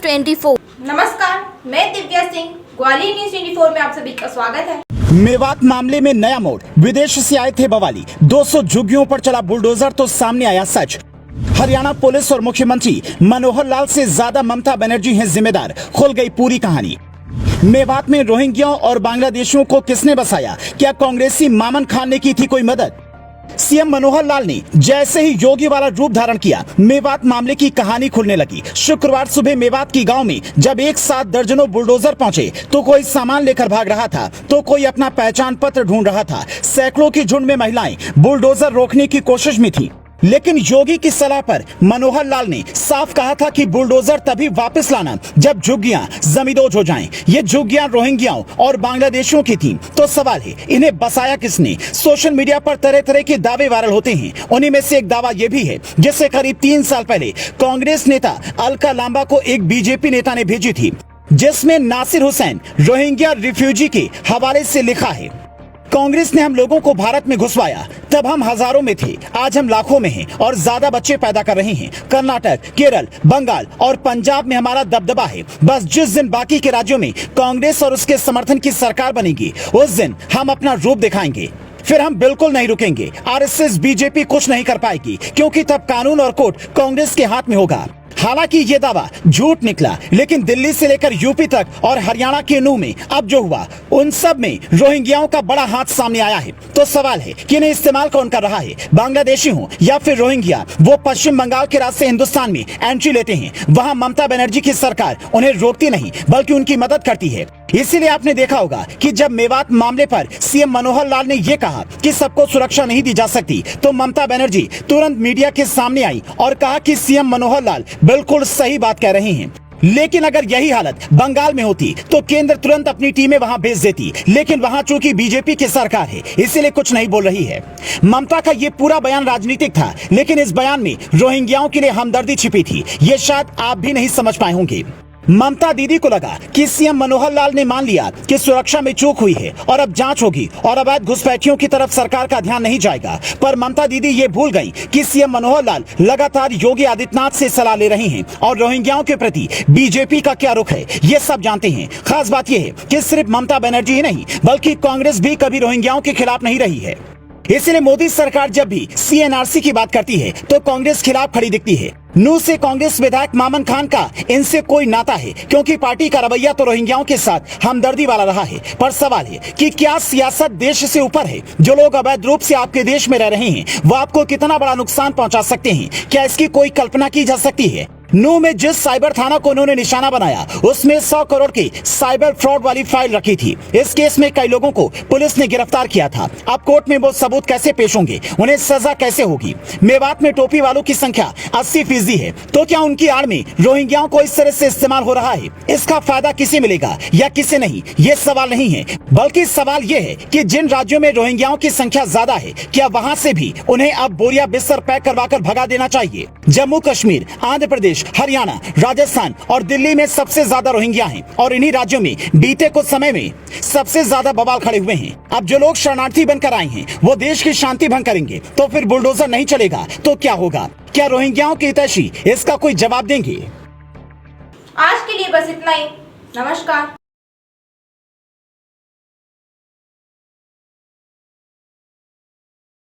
24। नमस्कार, मैं दिव्या सिंह, ग्वालियर न्यूज 24 में आप सभी का स्वागत है। मेवात मामले में नया मोड़, विदेश से आए थे बवाली, 200 झुग्गियों पर चला बुलडोजर तो सामने आया सच। हरियाणा पुलिस और मुख्यमंत्री मनोहर लाल से ज्यादा ममता बनर्जी हैं जिम्मेदार, खुल गई पूरी कहानी। मेवात में रोहिंग्या और बांग्लादेशियों को किसने बसाया? क्या कांग्रेसी मामन खान ने की थी कोई मदद? सीएम मनोहर लाल ने जैसे ही योगी वाला रूप धारण किया, मेवात मामले की कहानी खुलने लगी। शुक्रवार सुबह मेवात की गांव में जब एक साथ दर्जनों बुलडोजर पहुंचे तो कोई सामान लेकर भाग रहा था तो कोई अपना पहचान पत्र ढूंढ रहा था। सैकड़ों की झुंड में महिलाएं बुलडोजर रोकने की कोशिश में थी, लेकिन योगी की सलाह पर मनोहर लाल ने साफ कहा था कि बुलडोजर तभी वापस लाना जब झुग्गियां जमींदोज हो जाएं। ये झुग्गियां रोहिंग्याओं और बांग्लादेशियों की थी। तो सवाल है, इन्हें बसाया किसने? सोशल मीडिया पर तरह तरह के दावे वायरल होते हैं। उन्हीं में से एक दावा यह भी है जिसे करीब 3 साल पहले कांग्रेस नेता अलका लांबा को एक बीजेपी नेता ने भेजी थी, जिसमें नासिर हुसैन रोहिंग्या रिफ्यूजी के हवाले से लिखा है, कांग्रेस ने हम लोगों को भारत में घुसवाया, तब हम हजारों में थे, आज हम लाखों में हैं और ज्यादा बच्चे पैदा कर रहे हैं। कर्नाटक, केरल, बंगाल और पंजाब में हमारा दबदबा है। बस जिस दिन बाकी के राज्यों में कांग्रेस और उसके समर्थन की सरकार बनेगी, उस दिन हम अपना रूप दिखाएंगे। फिर हम बिल्कुल नहीं रुकेंगे। आरएसएस, बीजेपी कुछ नहीं कर पाएगी, क्योंकि तब कानून और कोर्ट कांग्रेस के हाथ में होगा। हालांकि ये दावा झूठ निकला, लेकिन दिल्ली से लेकर यूपी तक और हरियाणा के नूह में अब जो हुआ, उन सब में रोहिंग्याओं का बड़ा हाथ सामने आया है। तो सवाल है कि इन्हें इस्तेमाल कौन कर रहा है? बांग्लादेशी हो या फिर रोहिंग्या? वो पश्चिम बंगाल के रास्ते हिंदुस्तान में एंट्री लेते हैं। वहाँ ममता बनर्जी की सरकार उन्हें रोकती नहीं, बल्कि उनकी मदद करती है। इसीलिए आपने देखा होगा कि जब मेवात मामले पर सीएम मनोहर लाल ने यह कहा कि सबको सुरक्षा नहीं दी जा सकती, तो ममता बनर्जी तुरंत मीडिया के सामने आई और कहा कि सीएम मनोहर लाल बिल्कुल सही बात कह रहे हैं। लेकिन अगर यही हालत बंगाल में होती तो केंद्र तुरंत अपनी टीमें वहां भेज देती, लेकिन वहां चूंकि बीजेपी की सरकार है, इसीलिए कुछ नहीं बोल रही है। ममता का ये पूरा बयान राजनीतिक था, लेकिन इस बयान में रोहिंग्याओं के लिए हमदर्दी छिपी थी। ये शायद आप भी नहीं समझ पाए होंगे। ममता दीदी को लगा कि सीएम मनोहर लाल ने मान लिया कि सुरक्षा में चूक हुई है और अब जांच होगी और अवैध घुसपैठियों की तरफ सरकार का ध्यान नहीं जाएगा। पर ममता दीदी ये भूल गई कि सीएम मनोहर लाल लगातार योगी आदित्यनाथ से सलाह ले रही हैं और रोहिंग्याओं के प्रति बीजेपी का क्या रुख है, ये सब जानते हैं। खास बात यह है कि सिर्फ ममता बनर्जी ही नहीं, बल्कि कांग्रेस भी कभी रोहिंग्याओं के खिलाफ नहीं रही है। इसलिए मोदी सरकार जब भी सीएनआरसी की बात करती है तो कांग्रेस खिलाफ खड़ी दिखती है। नूह से कांग्रेस विधायक मामन खान का इनसे कोई नाता है, क्योंकि पार्टी का रवैया तो रोहिंग्याओं के साथ हमदर्दी वाला रहा है। पर सवाल है कि क्या सियासत देश से ऊपर है? जो लोग अवैध रूप से आपके देश में रह रहे हैं, वो आपको कितना बड़ा नुकसान पहुंचा सकते हैं, क्या इसकी कोई कल्पना की जा सकती है? नूह में जिस साइबर थाना को उन्होंने निशाना बनाया, उसमें 100 करोड़ की साइबर फ्रॉड वाली फाइल रखी थी। इस केस में कई लोगों को पुलिस ने गिरफ्तार किया था। अब कोर्ट में वो सबूत कैसे पेश होंगे? उन्हें सजा कैसे होगी? मेवात में टोपी वालों की संख्या 80% है, तो क्या उनकी आड़ में रोहिंग्याओं को इस तरह से इस्तेमाल हो रहा है? इसका फायदा किसे मिलेगा या किसे नहीं, ये सवाल नहीं है, बल्कि सवाल ये है कि जिन राज्यों में रोहिंग्याओं की संख्या ज्यादा है, क्या वहां से भी उन्हें अब बोरिया बिस्तर पैक करवाकर भगा देना चाहिए? जम्मू कश्मीर, आंध्र प्रदेश, हरियाणा, राजस्थान और दिल्ली में सबसे ज्यादा रोहिंग्या हैं और इन्हीं राज्यों में बीते कुछ समय में सबसे ज्यादा बवाल खड़े हुए हैं। अब जो लोग शरणार्थी बनकर आए हैं वो देश की शांति भंग करेंगे, तो फिर बुलडोजर नहीं चलेगा तो क्या होगा? क्या रोहिंग्याओं के हितैषी इसका कोई जवाब देंगे? आज के लिए बस इतना ही। नमस्कार।